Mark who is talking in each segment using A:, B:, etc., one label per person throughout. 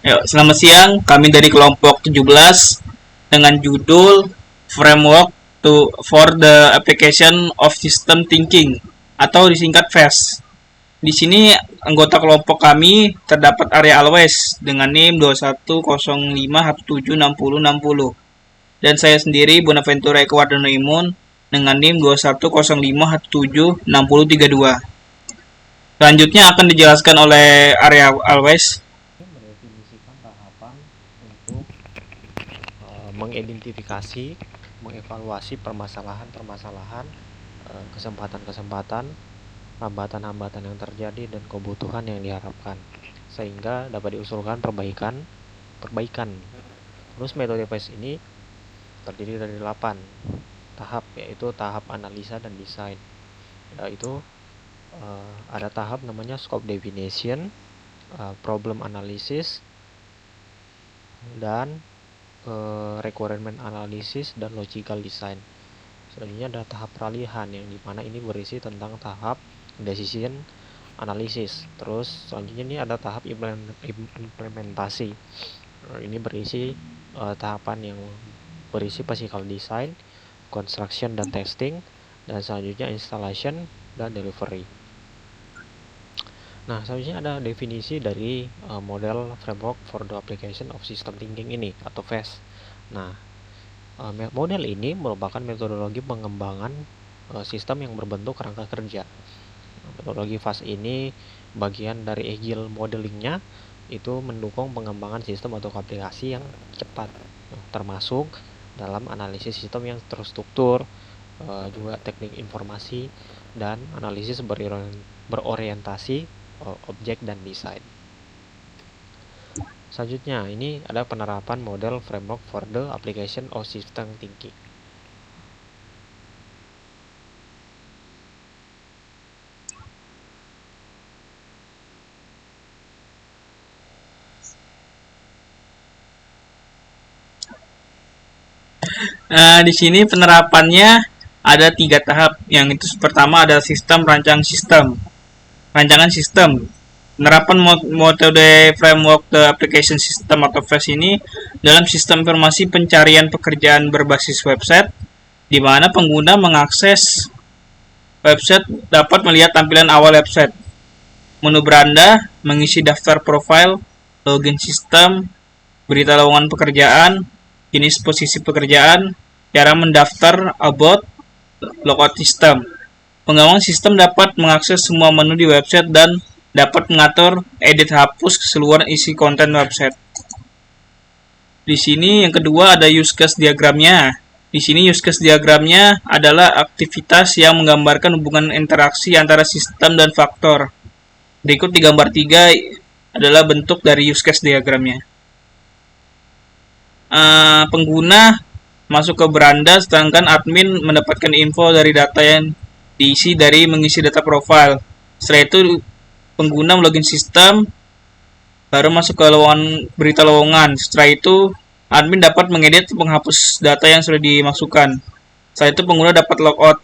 A: Selamat siang. Kami dari kelompok 17 dengan judul Framework for the Application of System Thinking atau disingkat FAST. Di sini anggota kelompok kami terdapat Area Always dengan NIM 2105176060 dan saya sendiri Bonaventura Eko Wardana Imun dengan NIM 2105176032. Selanjutnya akan dijelaskan oleh Area Always.
B: Mendefinisikan tahapan untuk mengidentifikasi, mengevaluasi permasalahan-permasalahan, kesempatan-kesempatan, hambatan-hambatan yang terjadi dan kebutuhan yang diharapkan, sehingga dapat diusulkan perbaikan. Terus metode FAST ini terdiri dari 8 tahap, yaitu tahap analisa dan desain. Yaitu ada tahap namanya scope definition, problem analysis, dan requirement analysis dan logical design. Selanjutnya ada tahap peralihan yang dimana ini berisi tentang tahap decision analysis. Terus selanjutnya ini ada tahap implementasi. Ini berisi tahapan yang berisi physical design, construction dan testing, dan selanjutnya installation dan delivery. Nah, selanjutnya ada definisi dari model framework for the application of system thinking ini atau FAST. Nah, model ini merupakan metodologi pengembangan sistem yang berbentuk kerangka kerja. Metodologi FAST ini bagian dari agile modelingnya itu mendukung pengembangan sistem atau aplikasi yang cepat, termasuk dalam analisis sistem yang terstruktur, juga teknik informasi dan analisis berorientasi objek dan desain. Selanjutnya ini ada penerapan model framework for the application of system thinking.
A: Di sini penerapannya ada 3 tahap. Yang itu pertama ada rancangan sistem. Penerapan metode framework the application system atau FAST ini dalam sistem informasi pencarian pekerjaan berbasis website, di mana pengguna mengakses website dapat melihat tampilan awal website, menu beranda, mengisi daftar profil, login sistem, berita lowongan pekerjaan, jenis posisi pekerjaan, cara mendaftar, about, logout sistem. Penggabungan sistem dapat mengakses semua menu di website dan dapat mengatur, edit, hapus keseluruhan isi konten website. Di sini yang kedua ada use case diagramnya. Di sini use case diagramnya adalah aktivitas yang menggambarkan hubungan interaksi antara sistem dan faktor. Berikut di gambar 3 adalah bentuk dari use case diagramnya. Pengguna masuk ke beranda, sedangkan admin mendapatkan info dari data yang diisi dari mengisi data profile. Setelah itu pengguna login sistem, baru masuk ke berita lowongan. Setelah itu admin dapat mengedit, menghapus data yang sudah dimasukkan. Setelah itu pengguna dapat logout.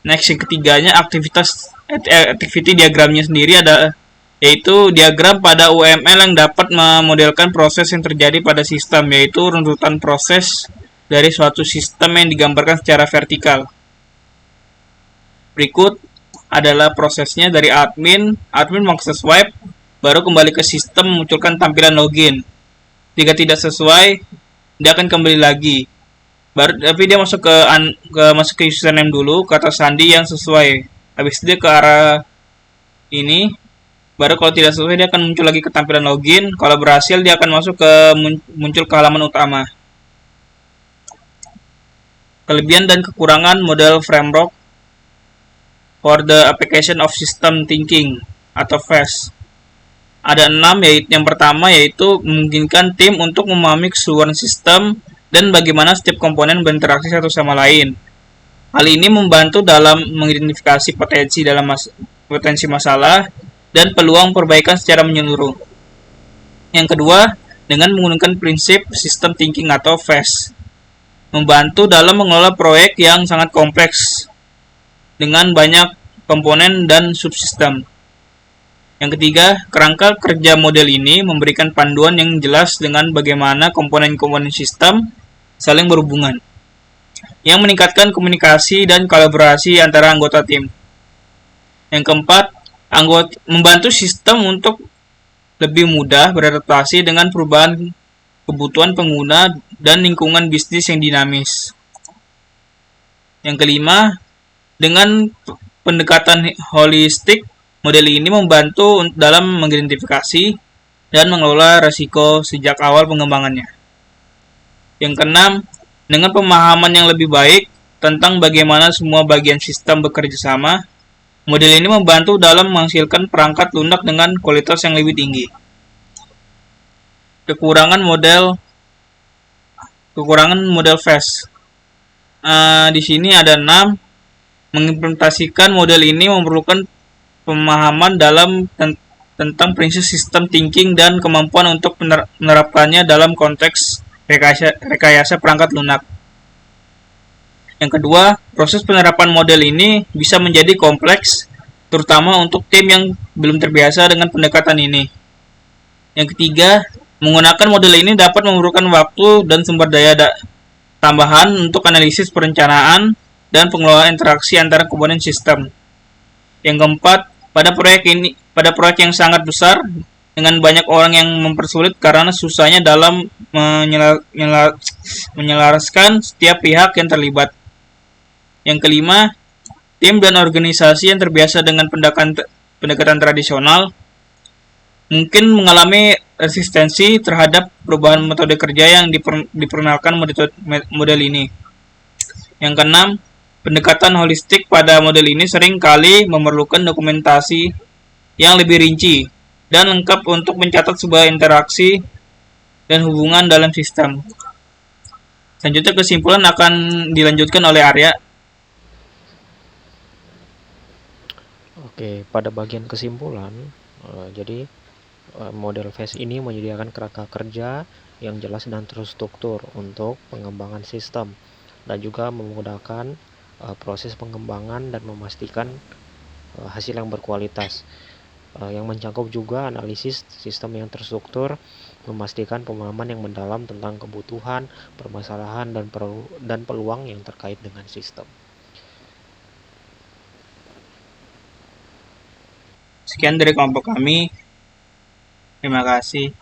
A: Next, yang ketiganya activity diagramnya sendiri ada, yaitu diagram pada UML yang dapat memodelkan proses yang terjadi pada sistem, yaitu runtutan proses dari suatu sistem yang digambarkan secara vertikal. Berikut adalah prosesnya dari admin mengakses web, baru kembali ke sistem memunculkan tampilan login. Jika tidak sesuai, dia akan kembali lagi. Tapi dia masuk ke username dulu, ke atas sandi yang sesuai. Habis itu dia ke arah ini. Baru kalau tidak sesuai dia akan muncul lagi ke tampilan login. Kalau berhasil dia akan muncul ke halaman utama. Kelebihan dan kekurangan model framework for the application of system thinking atau FAST. Ada 6, yaitu yang pertama yaitu memungkinkan tim untuk memahami keseluruhan sistem dan bagaimana setiap komponen berinteraksi satu sama lain. Hal ini membantu dalam mengidentifikasi potensi masalah dan peluang perbaikan secara menyeluruh. Yang kedua, dengan menggunakan prinsip system thinking atau FAST, membantu dalam mengelola proyek yang sangat kompleks dengan banyak komponen dan subsistem. Yang ketiga, kerangka kerja model ini memberikan panduan yang jelas dengan bagaimana komponen-komponen sistem saling berhubungan, yang meningkatkan komunikasi dan kolaborasi antara anggota tim. Yang keempat, membantu sistem untuk lebih mudah beradaptasi dengan perubahan kebutuhan pengguna dan lingkungan bisnis yang dinamis. Yang kelima, dengan pendekatan holistik, model ini membantu dalam mengidentifikasi dan mengelola risiko sejak awal pengembangannya. Yang keenam, dengan pemahaman yang lebih baik tentang bagaimana semua bagian sistem bekerja sama, model ini membantu dalam menghasilkan perangkat lunak dengan kualitas yang lebih tinggi. Kekurangan model fast. Di sini ada 6. Mengimplementasikan model ini memerlukan pemahaman dalam tentang prinsip sistem thinking dan kemampuan untuk menerapkannya dalam konteks rekayasa perangkat lunak. Yang kedua, proses penerapan model ini bisa menjadi kompleks, terutama untuk tim yang belum terbiasa dengan pendekatan ini. Yang ketiga, menggunakan model ini dapat memerlukan waktu dan sumber daya tambahan untuk analisis perencanaan dan pengelolaan interaksi antara komponen sistem. Yang keempat, pada proyek yang sangat besar dengan banyak orang yang mempersulit karena susahnya dalam menyelaraskan setiap pihak yang terlibat. Yang kelima, tim dan organisasi yang terbiasa dengan pendekatan tradisional mungkin mengalami resistensi terhadap perubahan metode kerja yang diperkenalkan model ini. Yang keenam, pendekatan holistik pada model ini sering kali memerlukan dokumentasi yang lebih rinci dan lengkap untuk mencatat sebuah interaksi dan hubungan dalam sistem. Selanjutnya kesimpulan akan dilanjutkan oleh Arya.
B: Oke, pada bagian kesimpulan, jadi model FAST ini menyediakan kerangka kerja yang jelas dan terstruktur untuk pengembangan sistem dan juga memudahkan proses pengembangan dan memastikan hasil yang berkualitas. Yang mencakup juga analisis sistem yang terstruktur, memastikan pemahaman yang mendalam tentang kebutuhan, permasalahan, dan peluang yang terkait dengan sistem.
A: Sekian dari kelompok kami. Terima kasih.